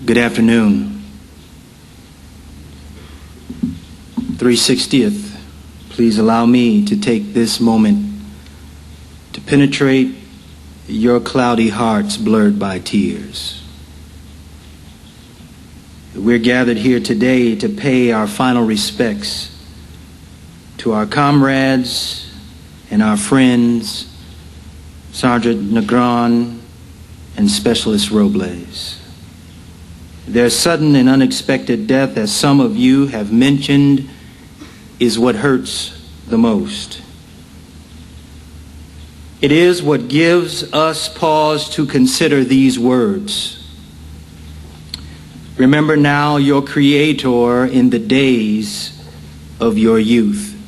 Good afternoon. 360th, please allow me to take this moment to penetrate your cloudy hearts blurred by tears. We're gathered here today to pay our final respects to our comrades and our friends, Sergeant Negron and Specialist Robles. Their sudden and unexpected death, as some of you have mentioned, is what hurts the most. It is what gives us pause to consider these words. Remember now your Creator in the days of your youth,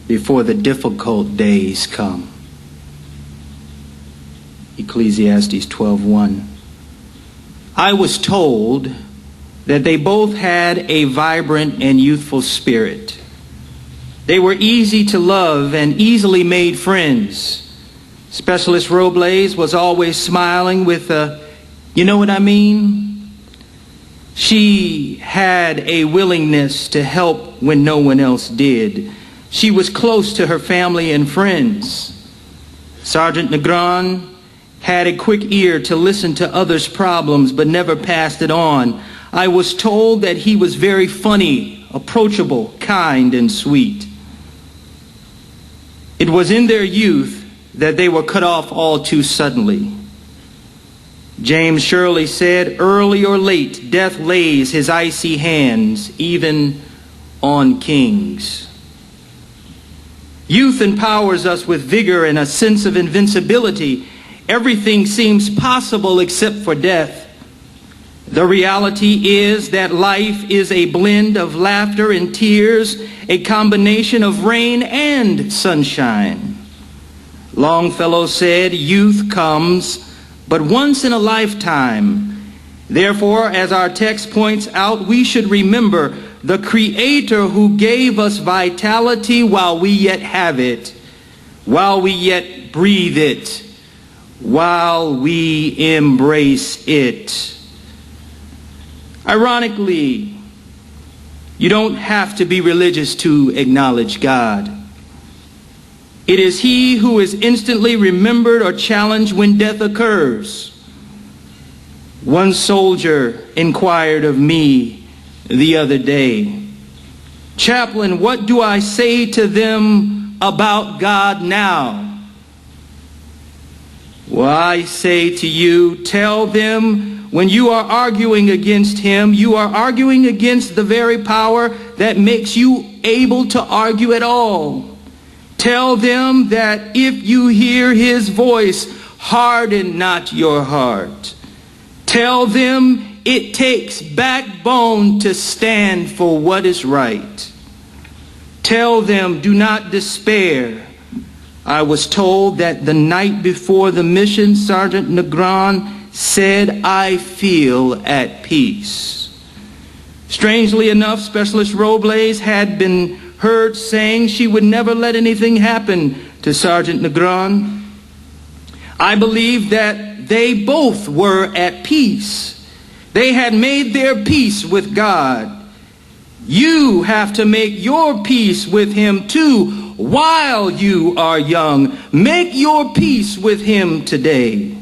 before the difficult days come. Ecclesiastes 12:1. I was told that they both had a vibrant and youthful spirit. They were easy to love and easily made friends. Specialist Robles was always smiling with a, you know what I mean? She had a willingness to help when no one else did. She was close to her family and friends. Sergeant Negron had a quick ear to listen to others' problems, but never passed it on. I was told that he was very funny, approachable, kind, and sweet. It was in their youth that they were cut off all too suddenly. James Shirley said, early or late, death lays his icy hands even on kings. Youth empowers us with vigor and a sense of invincibility. Everything seems possible except for death. The reality is that life is a blend of laughter and tears, a combination of rain and sunshine. Longfellow said, youth comes but once in a lifetime. Therefore, as our text points out, we should remember the Creator who gave us vitality while we yet have it, while we yet breathe it, while we embrace it. Ironically, you don't have to be religious to acknowledge God. It is He who is instantly remembered or challenged when death occurs. One soldier inquired of me the other day, Chaplain, what do I say to them about God now? Well, I say to you, tell them when you are arguing against Him, you are arguing against the very power that makes you able to argue at all. Tell them that if you hear His voice, harden not your heart. Tell them it takes backbone to stand for what is right. Tell them, do not despair. I was told that the night before the mission, Sergeant Negron said, I feel at peace. Strangely enough, Specialist Robles had been heard saying she would never let anything happen to Sergeant Negron. I believe that they both were at peace. They had made their peace with God. You have to make your peace with Him too while you are young. Make your peace with Him today.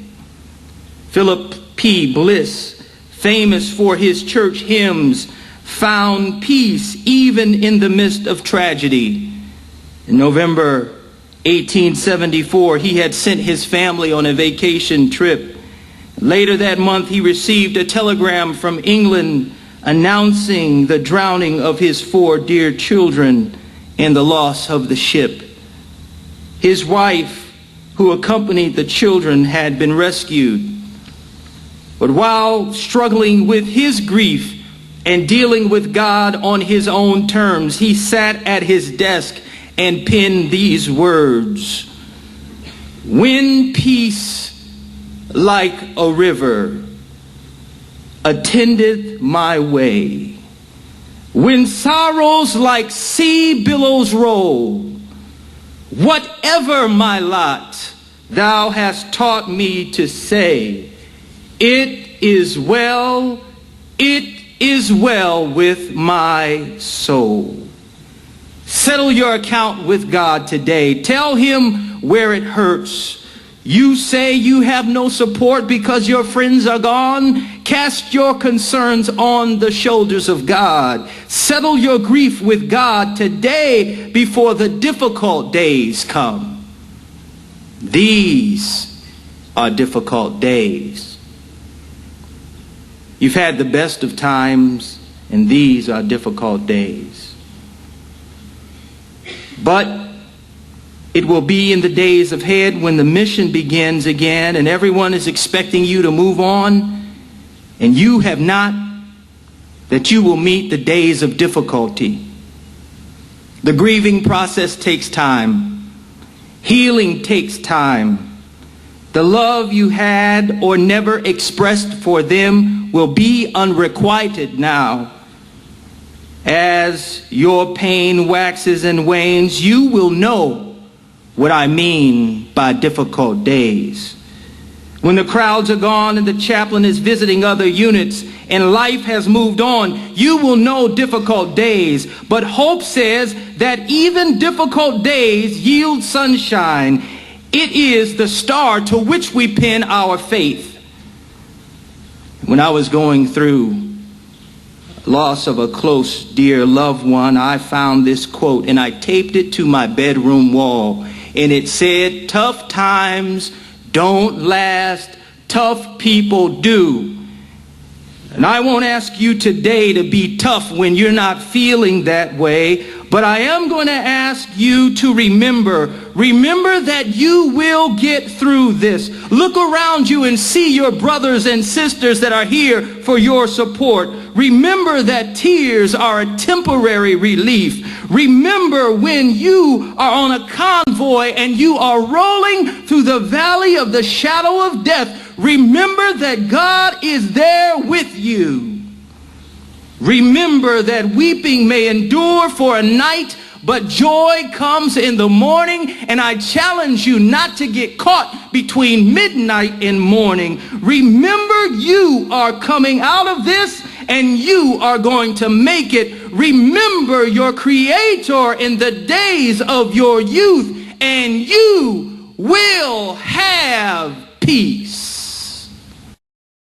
Philip P. Bliss, famous for his church hymns, found peace even in the midst of tragedy. In November 1874, he had sent his family on a vacation trip. Later that month, he received a telegram from England announcing the drowning of his 4 dear children and the loss of the ship. His wife, who accompanied the children, had been rescued. But while struggling with his grief and dealing with God on his own terms, he sat at his desk and penned these words. When peace like a river attendeth my way, when sorrows like sea billows roll, whatever my lot, thou hast taught me to say, it is well, it is well with my soul. Settle your account with God today. Tell him where it hurts. You say you have no support because your friends are gone. Cast your concerns on the shoulders of God. Settle your grief with God today before the difficult days come. These are difficult days. You've had the best of times, and these are difficult days. But it will be in the days ahead when the mission begins again and everyone is expecting you to move on, and you have not, that you will meet the days of difficulty. The grieving process takes time. Healing takes time. The love you had or never expressed for them will be unrequited now. As your pain waxes and wanes, you will know what I mean by difficult days. When the crowds are gone and the chaplain is visiting other units and life has moved on, you will know difficult days. But hope says that even difficult days yield sunshine. It is the star to which we pin our faith. When I was going through loss of a close, dear loved one, I found this quote and I taped it to my bedroom wall. And it said, "Tough times don't last, tough people do." And I won't ask you today to be tough when you're not feeling that way, but I am going to ask you to remember that you will get through this. Look around you and see your brothers and sisters that are here for your support. Remember that tears are a temporary relief. Remember when you are on a convoy and you are rolling through the valley of the shadow of death. Remember that God is there with you. Remember that weeping may endure for a night, but joy comes in the morning. And I challenge you not to get caught between midnight and morning. Remember, you are coming out of this and you are going to make it. Remember your Creator in the days of your youth, and you will have peace.